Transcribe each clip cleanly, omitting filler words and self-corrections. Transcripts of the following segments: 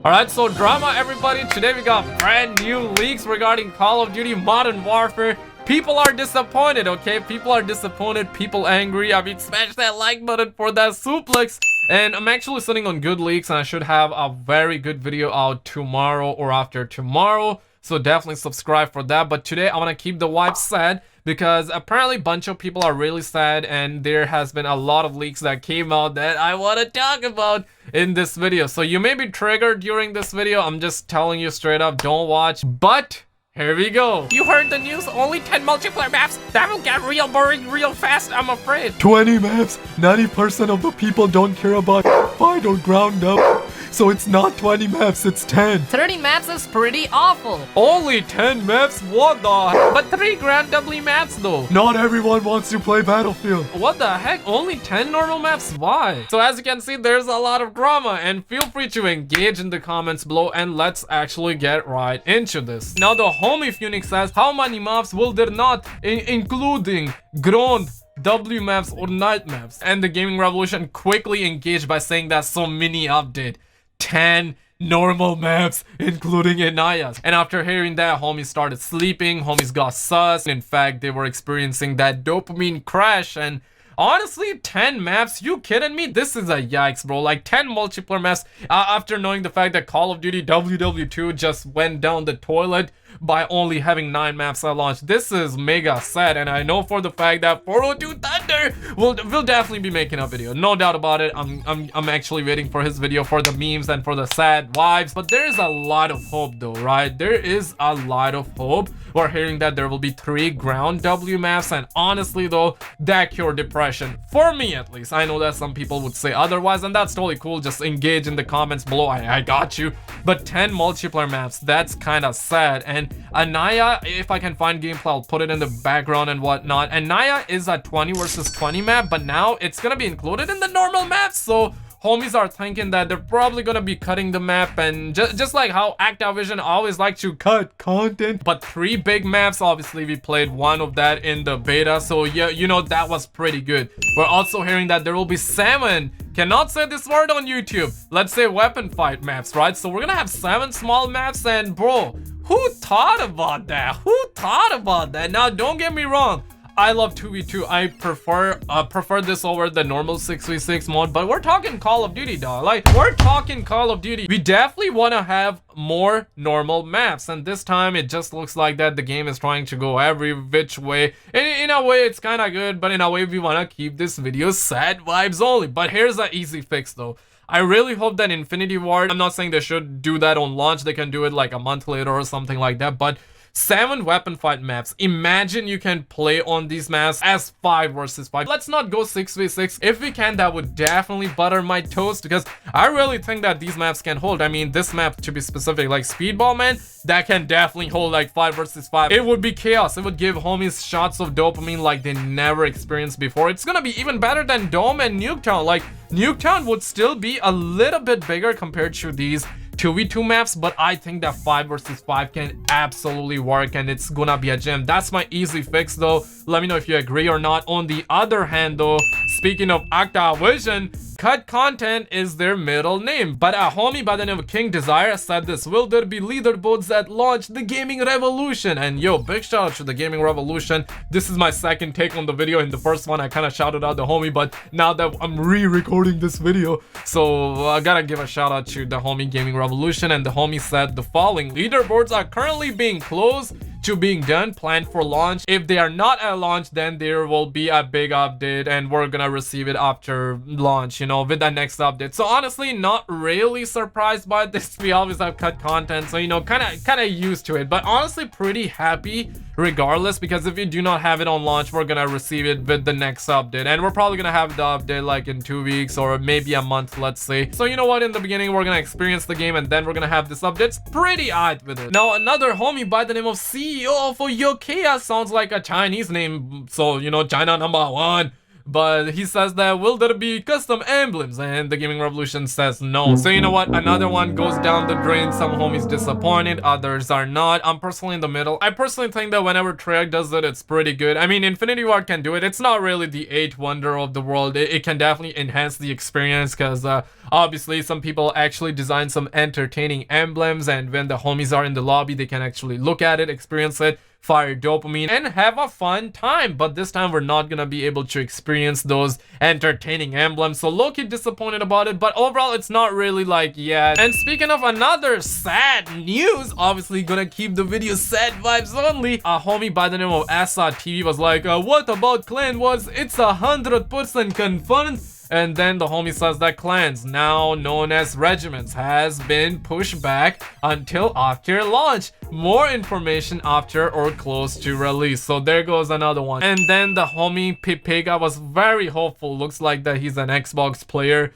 Alright, so drama everybody, today we got brand new leaks regarding Call of Duty Modern Warfare. People are disappointed, okay? People are disappointed, people angry. I mean, smash that like button for that suplex. And I'm actually sitting on good leaks and I should have a very good video out tomorrow or after tomorrow. So definitely subscribe for that. But today I want to keep the vibe sad because apparently a bunch of people are really sad and there has been a lot of leaks that came out that I want to talk about in this video. So you may be triggered during this video. I'm just telling you straight up, don't watch. But here we go. You heard the news, only 10 multiplayer maps. That will get real boring real fast, I'm afraid. 20 maps. 90% of the people don't care about fight or ground up. So it's not 20 maps, it's 10. 30 maps is pretty awful. Only 10 maps? What the heck? But 3 ground doubly maps though. Not everyone wants to play Battlefield. What the heck? Only 10 normal maps? Why? So as you can see, there's a lot of drama and feel free to engage in the comments below and let's actually get right into this. Now the homie Phoenix says, how many maps will there not, including ground W maps or night maps? And the Gaming Revolution quickly engaged by saying that so mini update. 10 normal maps, including Nadia. And after hearing that, homies started sleeping, homies got sus. In fact, they were experiencing that dopamine crash. And honestly, 10 maps? You kidding me? This is a yikes, bro. Like 10 multiplayer maps after knowing the fact that Call of Duty WW2 just went down the toilet by only having 9 maps at launch. This is mega sad, and I know for the fact that 402 Thunder will definitely be making a video, no doubt about it. I'm actually waiting for his video for the memes and for the sad vibes. But there is a lot of hope though, right? There is a lot of hope. We're hearing that there will be 3 ground W maps, and honestly though, that cure depression for me at least. I know that some people would say otherwise, and that's totally cool. Just engage in the comments below. I got you. But 10 multiplayer maps, that's kind of sad. And Nadia, if I can find gameplay, I'll put it in the background and whatnot. And Nadia is a 20 versus 20 map, but now it's gonna be included in the normal maps. So homies are thinking that they're probably gonna be cutting the map, and just like how Activision always like to cut content. But 3 big maps, obviously we played one of that in the beta, so yeah, you know, that was pretty good. We're also hearing that there will be 7, cannot say this word on YouTube, let's say weapon fight maps, right? So we're gonna have 7 small maps, and bro, who thought about that? Who thought about that? Now don't get me wrong, I love 2v2. I prefer this over the normal 6v6 mode, but we're talking Call of Duty, dog. Like, we're talking Call of Duty. We definitely want to have more normal maps, and this time it just looks like that the game is trying to go every which way. In a way it's kind of good, but in a way we want to keep this video sad vibes only. But here's an easy fix though. I really hope that Infinity Ward, I'm not saying they should do that on launch, they can do it like a month later or something like that, but 7 weapon fight maps. Imagine you can play on these maps as 5 versus 5. Let's not go 6v6. If we can, that would definitely butter my toast, because I really think that these maps can hold. I mean, this map to be specific, like Speedball, man, that can definitely hold like 5 versus 5. It would be chaos. It would give homies shots of dopamine like they never experienced before. It's gonna be even better than Dome and Nuketown. Like, Nuketown would still be a little bit bigger compared to these 2v2 maps, but I think that 5 versus 5 can absolutely work, and it's gonna be a gem. That's my easy fix though. Let me know if you agree or not. On the other hand though, speaking of Activision, cut content is their middle name. But a homie by the name of King Desire said this: will there be leaderboards that launch the Gaming Revolution? And yo, big shout out to the Gaming Revolution. This is my second take on the video. In the first one I kind of shouted out the homie, but now that I'm re-recording this video, so I gotta give a shout out to the homie Gaming Revolution. And the homie said the following: leaderboards are currently being closed to being done, planned for launch. If they are not at launch, then there will be a big update and we're gonna receive it after launch, you know, with the next update. So honestly, not really surprised by this. We always have cut content, so you know, kind of used to it. But honestly, pretty happy regardless, because if we do not have it on launch, we're gonna receive it with the next update, and we're probably gonna have the update like in 2 weeks or maybe a month, let's say. So you know what, in the beginning we're gonna experience the game and then we're gonna have this update. It's pretty eyed with it. Now another homie by the name of CEO for Yokeya, sounds like a Chinese name, so you know, China #1. But he says that will there be custom emblems, and the Gaming Revolution says no. So you know what, another one goes down the drain. Some homies disappointed, others are not. I'm personally in the middle. I personally think that whenever Treyarch does it, it's pretty good. I mean, Infinity Ward can do it. It's not really the eighth wonder of the world. It can definitely enhance the experience, because obviously some people actually design some entertaining emblems, and when the homies are in the lobby, they can actually look at it, experience it, fire dopamine, and have a fun time. But this time we're not gonna be able to experience those entertaining emblems, so low-key disappointed about it. But overall, it's not really like yet. And speaking of another sad news, obviously gonna keep the video sad vibes only, a homie by the name of Asa TV was like, what about Clan Wars? It's 100% confirmed. And then the homie says that clans, now known as regiments, has been pushed back until after launch. More information after or close to release. So there goes another one. And then the homie Pipega was very hopeful. Looks like that he's an Xbox player.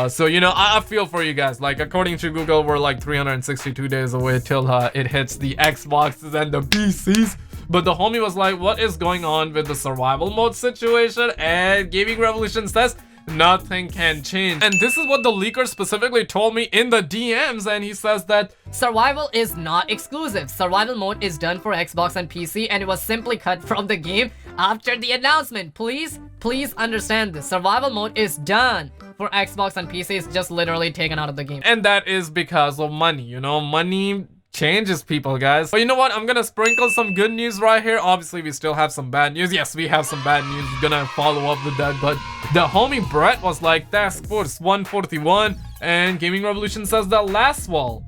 So you know, I feel for you guys. Like, according to Google, we're like 362 days away till it hits the Xboxes and the PCs. But the homie was like, what is going on with the survival mode situation? And Gaming Revolution says nothing can change. And this is what the leaker specifically told me in the DMs, and he says that Survival is not exclusive. Survival mode is done for Xbox and PC, and it was simply cut from the game after the announcement. Please understand this. Survival mode is done for Xbox and PC. It's just literally taken out of the game. And that is because of money, you know, money changes people, guys. But you know what, I'm gonna sprinkle some good news right here. Obviously we still have some bad news. Yes, we have some bad news. We're gonna follow up with that. But the homie Brett was like, Task Force 141, and Gaming Revolution says that last wall,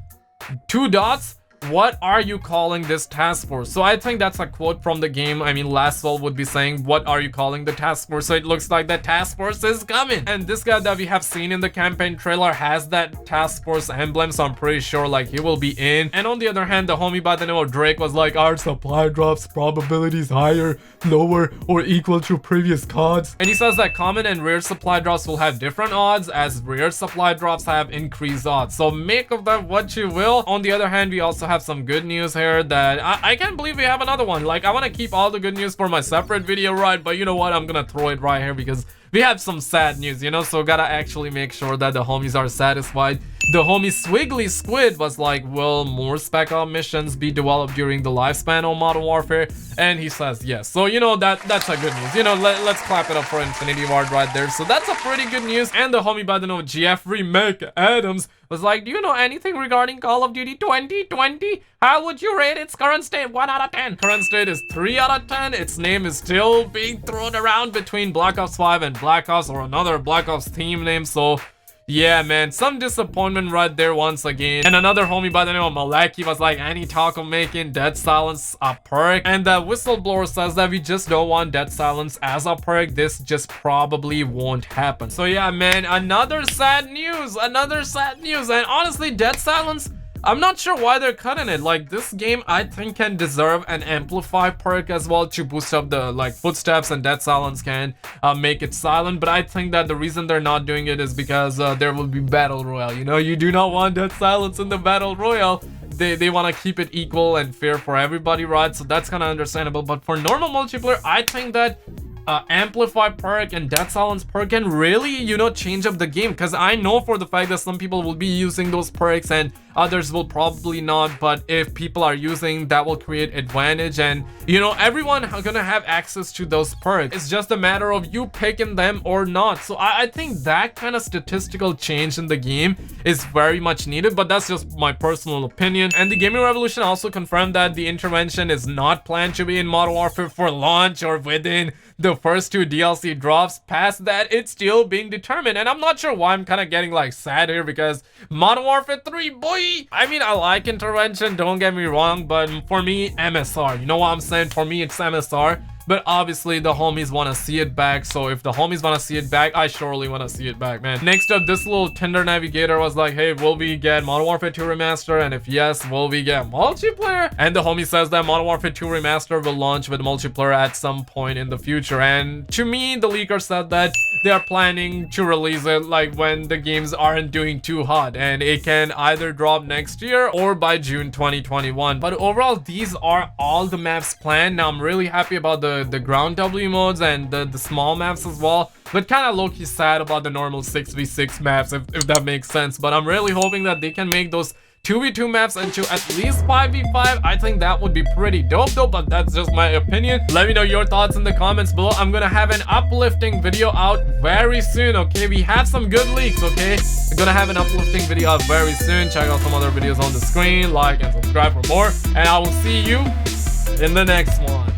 2 dots, what are you calling this task force? So I think that's a quote from the game. I mean, Last Soul would be saying, what are you calling the task force? So it looks like the task force is coming. And this guy that we have seen in the campaign trailer has that task force emblem, so I'm pretty sure like he will be in. And on the other hand, the homie by the name of Drake was like, our supply drops probabilities higher, lower, or equal to previous CODs. And he says that common and rare supply drops will have different odds, as rare supply drops have increased odds. So make of that what you will. On the other hand, we also have some good news here that I can't believe we have another one. Like, I want to keep all the good news for my separate video, right? But you know what, I'm gonna throw it right here because we have some sad news, you know, so gotta actually make sure that the homies are satisfied. The homie Swiggly Squid was like, will more spec op missions be developed during the lifespan of Modern Warfare? And he says yes. So you know, that's a good news. You know, let's clap it up for Infinity Ward right there. So that's a pretty good news. And the homie by the name of Jeffrey McAdams was like, do you know anything regarding Call of Duty 2020? How would you rate its current state? 1 out of 10. Current state is 3 out of 10. Its name is still being thrown around between Black Ops 5 and Black Ops, or another Black Ops theme name. So yeah, man, some disappointment right there once again. And another homie by the name of Malaki was like, any talk of making Dead Silence a perk? And the whistleblower says that we just don't want Dead Silence as a perk. This just probably won't happen. So yeah, man, another sad news. And honestly, Dead Silence, I'm not sure why they're cutting it. Like, this game I think can deserve an amplify perk as well to boost up the like footsteps, and Dead Silence can make it silent. But I think that the reason they're not doing it is because there will be battle royale. You know, you do not want Dead Silence in the battle royale. They want to keep it equal and fair for everybody, right? So that's kind of understandable. But for normal multiplayer, I think that amplify perk and Dead Silence perk can really, you know, change up the game, because I know for the fact that some people will be using those perks and others will probably not. But if people are using, that will create advantage, and you know, everyone gonna have access to those perks. It's just a matter of you picking them or not. So I think that kind of statistical change in the game is very much needed, but that's just my personal opinion. And the Gaming Revolution also confirmed that the intervention is not planned to be in Modern Warfare for launch or within the first 2 DLC drops. Past that, it's still being determined. And I'm not sure why I'm kind of getting like sad here, because Modern Warfare 3, boy, I mean, I like intervention, don't get me wrong, but for me, MSR, you know what I'm saying? For me, it's MSR. But obviously the homies want to see it back, so if the homies want to see it back, I surely want to see it back, man. Next up, this little Tinder navigator was like, hey, will we get Modern Warfare 2 Remaster? And if yes, will we get multiplayer? And the homie says that Modern Warfare 2 Remaster will launch with multiplayer at some point in the future. And to me, the leaker said that they are planning to release it like when the games aren't doing too hot, and it can either drop next year or by June 2021. But overall, these are all the maps planned. Now I'm really happy about the the ground W modes and the small maps as well. But kind of low-key sad about the normal 6v6 maps, if that makes sense. But I'm really hoping that they can make those 2v2 maps into at least 5v5. I think that would be pretty dope though, but that's just my opinion. Let me know your thoughts in the comments below. I'm gonna have an uplifting video out very soon, okay? We have some good leaks, okay? I'm gonna have an uplifting video out very soon. Check out some other videos on the screen, like and subscribe for more, and I will see you in the next one.